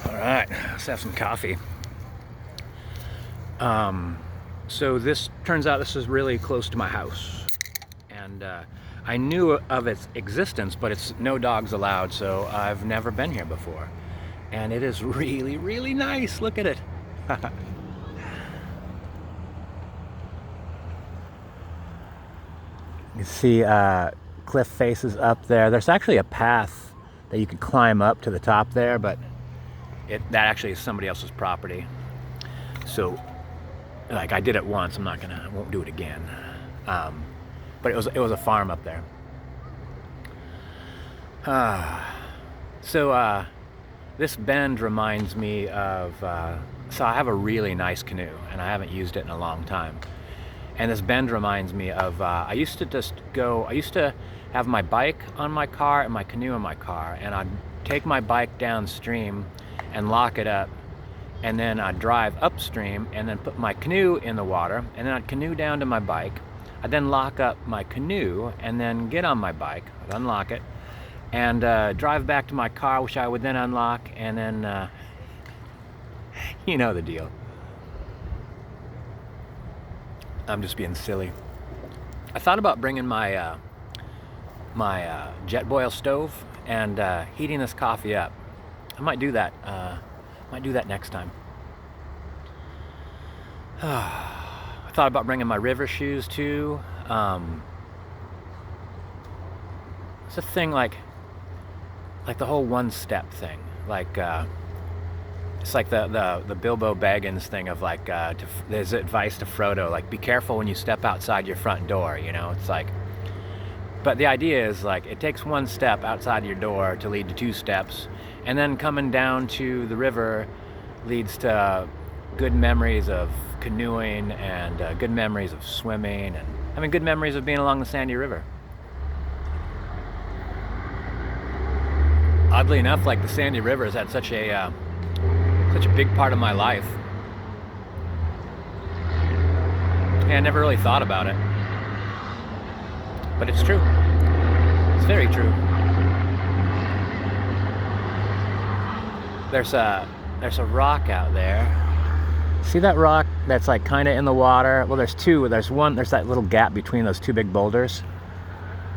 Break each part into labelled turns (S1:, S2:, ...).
S1: All right, let's have some coffee. So this turns out this is really close to my house, and I knew of its existence, but it's no dogs allowed, so I've never been here before. And it is really, really nice. Look at it. You see cliff faces up there. There's actually a path that you could climb up to the top there, but that actually is somebody else's property. So, like, I did it once. I won't do it again. But it was a farm up there. So this bend reminds me of. So I have a really nice canoe, and I haven't used it in a long time. And this bend reminds me of. I used to have my bike on my car and my canoe in my car, and I'd take my bike downstream and lock it up, and then I'd drive upstream and then put my canoe in the water, and then I'd canoe down to my bike. I'd then lock up my canoe and then get on my bike, I'd unlock it, and drive back to my car, which I would then unlock, and then you know the deal. I'm just being silly. I thought about bringing my Jetboil stove and heating this coffee up. I might do that. Might do that next time. I thought about bringing my river shoes too. It's a thing like the whole one-step thing. Like it's like the Bilbo Baggins thing of like there's advice to Frodo, like be careful when you step outside your front door. You know, it's like. But the idea is like it takes one step outside your door to lead to two steps, and then coming down to the river leads to good memories of canoeing and good memories of swimming, and I mean good memories of being along the Sandy River. Oddly enough, like the Sandy River has had such a big part of my life. Yeah, I never really thought about it. But it's true. It's very true. There's a rock out there. See that rock that's like kind of in the water? Well, there's two. There's that little gap between those two big boulders.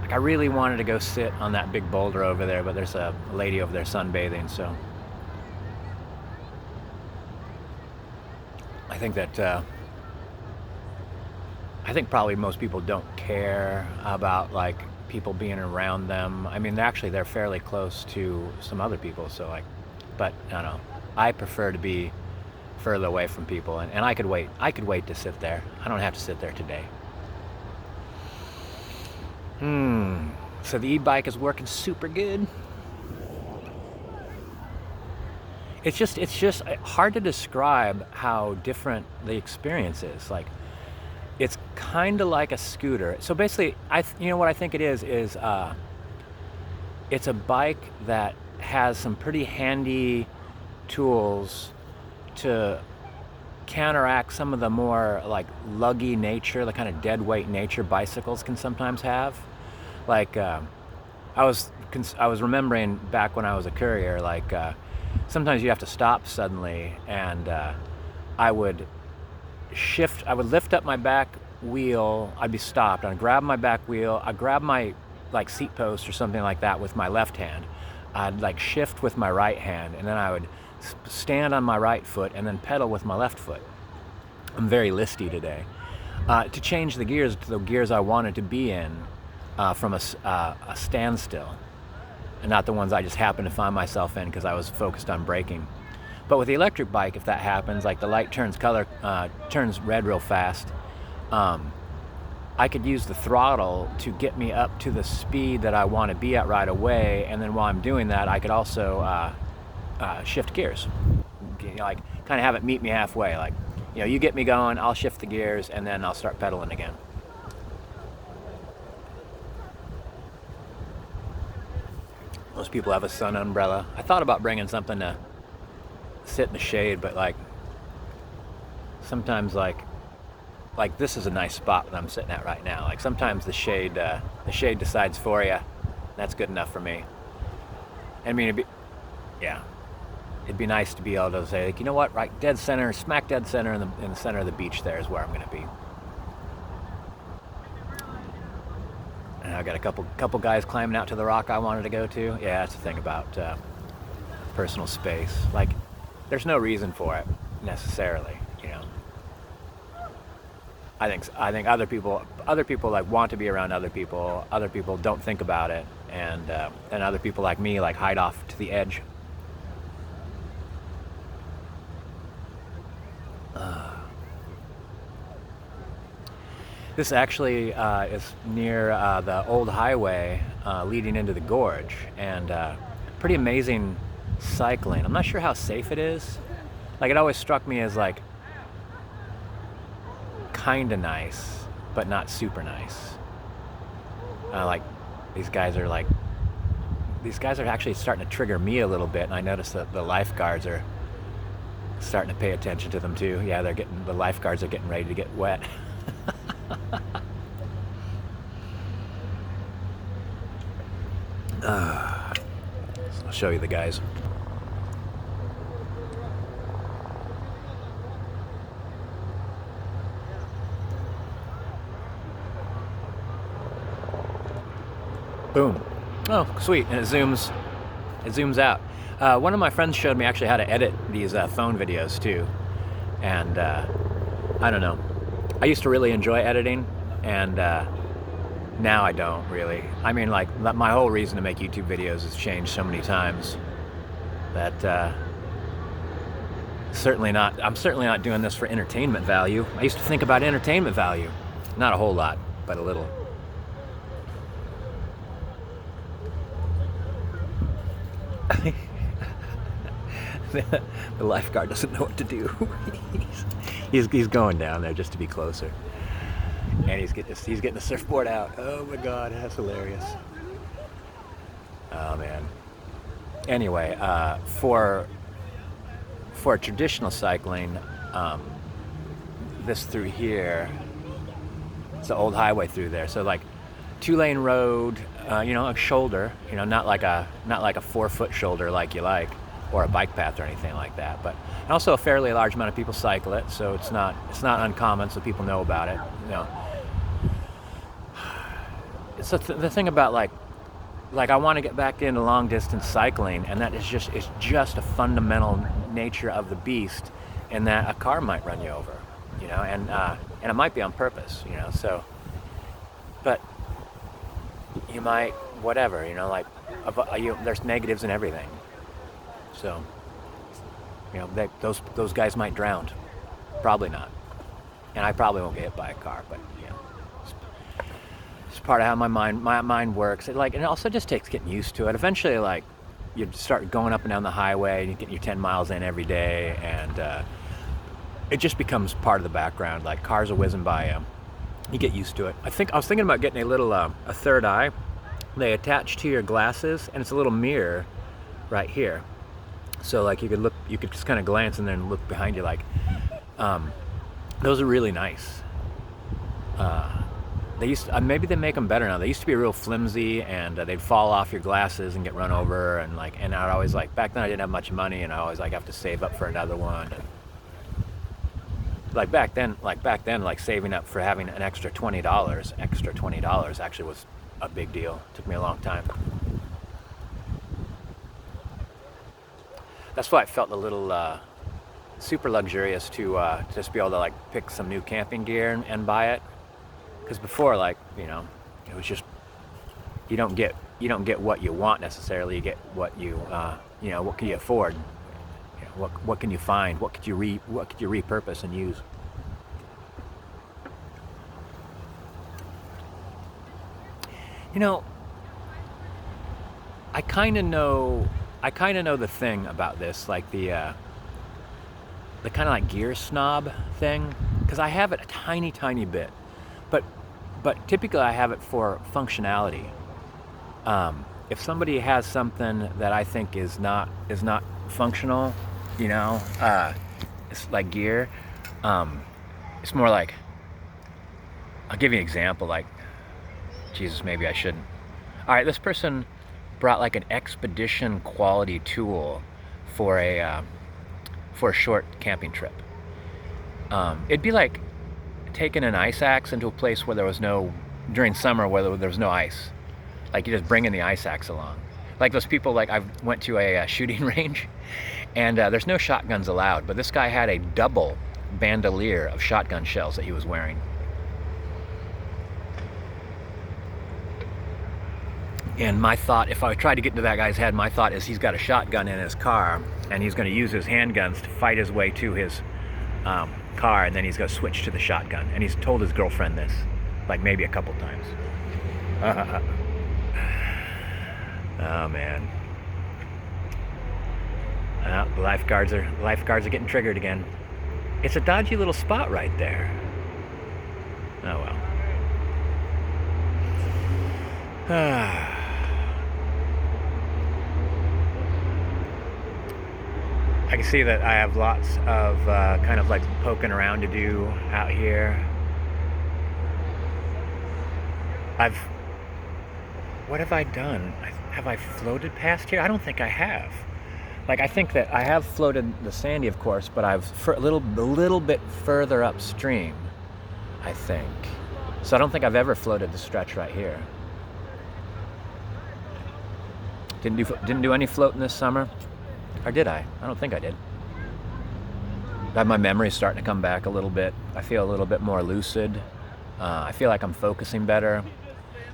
S1: Like I really wanted to go sit on that big boulder over there, but there's a lady over there sunbathing, so I think that I think probably most people don't care about like people being around them. I mean, they're fairly close to some other people, so like, but I don't know. I prefer to be further away from people, and I could wait. I could wait to sit there. I don't have to sit there today. So the e-bike is working super good. It's just hard to describe how different the experience is. Like, it's kind of like a scooter. So basically, you know what I think it is it's a bike that has some pretty handy tools to counteract some of the more like luggy nature, the kind of dead weight nature bicycles can sometimes have. Like I was remembering back when I was a courier, like sometimes you have to stop suddenly, and I would lift up my back wheel. I'd be stopped. I'd grab my back wheel. I'd grab my like seat post or something like that with my left hand. I'd like shift with my right hand, and then I would stand on my right foot and then pedal with my left foot. I'm very listy today. To change the gears to the gears I wanted to be in from a standstill, and not the ones I just happened to find myself in because I was focused on braking. But with the electric bike, if that happens, like the light turns red real fast, I could use the throttle to get me up to the speed that I want to be at right away, and then while I'm doing that, I could also shift gears. You know, like kind of have it meet me halfway. Like, you know, you get me going, I'll shift the gears, and then I'll start pedaling again. Most people have a sun umbrella. I thought about bringing something to sit in the shade, but like sometimes like this is a nice spot that I'm sitting at right now. Like sometimes the shade decides for you. That's good enough for me. I mean, it'd be nice to be able to say, like, you know what, right dead center, smack dead center in the center of the beach there is where I'm going to be. And I got a couple guys climbing out to the rock I wanted to go to. Yeah, that's the thing about personal space. Like, there's no reason for it necessarily, you know. I think other people like want to be around other people. Other people don't think about it, and other people like me like hide off to the edge. This actually is near the old highway leading into the gorge, and pretty amazing cycling. I'm not sure how safe it is. Like, it always struck me as like kind of nice, but not super nice. Like these guys are actually starting to trigger me a little bit, and I noticed that the lifeguards are starting to pay attention to them too. Yeah, the lifeguards are getting ready to get wet. I'll show you the guys. Boom. Oh, sweet. And it zooms out. One of my friends showed me actually how to edit these phone videos too. And I don't know. I used to really enjoy editing, and now I don't really. I mean, like, my whole reason to make YouTube videos has changed so many times that I'm certainly not doing this for entertainment value. I used to think about entertainment value. Not a whole lot, but a little. The lifeguard doesn't know what to do. he's going down there just to be closer, and he's getting the surfboard out. Oh my God, that's hilarious. Oh man. Anyway, for traditional cycling, this through here, it's the old highway through there. So like 2-lane road, a shoulder, not like a 4-foot shoulder like you like, or a bike path or anything like that. But and also a fairly large amount of people cycle it, so it's not uncommon, so people know about it. It's the thing about like I want to get back into long distance cycling, and that is just a fundamental nature of the beast, in that a car might run you over, and it might be on purpose, so, but you might, whatever, there's negatives in everything. So, those guys might drown. Probably not. And I probably won't get hit by a car, but it's part of how my mind works. And it also just takes getting used to it. Eventually, like, you start going up and down the highway, and you get your 10 miles in every day, and it just becomes part of the background. Like, cars are whizzing by you. You get used to it. I was thinking about getting a little a third eye. They attach to your glasses, and it's a little mirror right here. So like you could just kind of glance and then look behind you. Like, those are really nice. Maybe they make them better now. They used to be real flimsy, and they'd fall off your glasses and get run over, and I'd always back then I didn't have much money, and I always have to save up for another one. Like back then, saving up for having an extra $20 actually was a big deal. It took me a long time. That's why it felt a little super luxurious to just be able to pick some new camping gear and buy it. Because before, it was just, you don't get what you want necessarily. You get what what can you afford? What can you find? What could you repurpose and use? I kind of know the thing about this, like the kind of gear snob thing, because I have it a tiny bit, but typically I have it for functionality. If somebody has something that I think is not functional, it's like gear. It's more like, I'll give you an example. Jesus, maybe I shouldn't. All right, this person brought an expedition quality tool for a short camping trip. It'd be like taking an ice axe into a place where there was no, during summer, where there was no ice. Like you just bringing the ice axe along. Like those people, like I went to a shooting range, and there's no shotguns allowed, but this guy had a double bandolier of shotgun shells that he was wearing. And my thought, if I tried to get into that guy's head, my thought is he's got a shotgun in his car, and he's going to use his handguns to fight his way to his car, and then he's going to switch to the shotgun. And he's told his girlfriend this, like maybe a couple times. Oh man. The lifeguards are getting triggered again. It's a dodgy little spot right there. Oh well. I can see that I have lots of kind of like poking around to do out here. What have I done? Have I floated past here? I don't think I have. Like I think that I have floated the Sandy, of course, but I've a little bit further upstream, I think. So I don't think I've ever floated the stretch right here. Didn't do any floating this summer. Or did I? I don't think I did. My memory's starting to come back a little bit. I feel a little bit more lucid. I feel like I'm focusing better.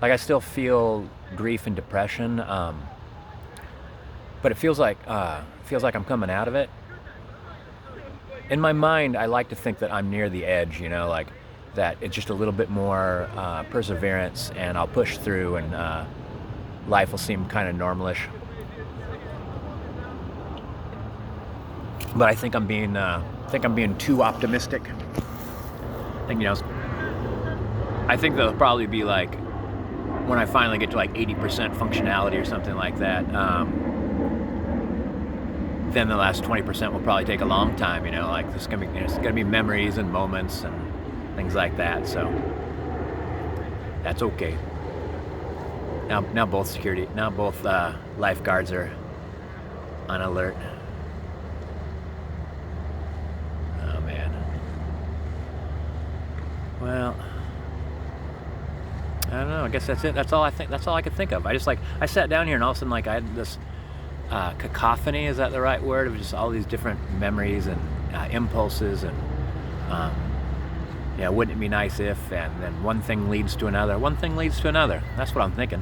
S1: Like I still feel grief and depression, but it feels like I'm coming out of it. In my mind, I like to think that I'm near the edge. You know, like that. It's just a little bit more perseverance, and I'll push through, and life will seem kind of normalish. But I think I'm being too optimistic. I think there'll probably be like, when I finally get to like 80% functionality or something like that, then the last 20% will probably take a long time. Like there's gonna be memories and moments and things like that. So that's okay. Now both lifeguards are on alert. Well, I don't know. I guess that's it. That's all I could think of. I sat down here, and all of a sudden, like I had this cacophony. Is that the right word? Of just all these different memories and impulses, and wouldn't it be nice if? And then one thing leads to another. One thing leads to another. That's what I'm thinking.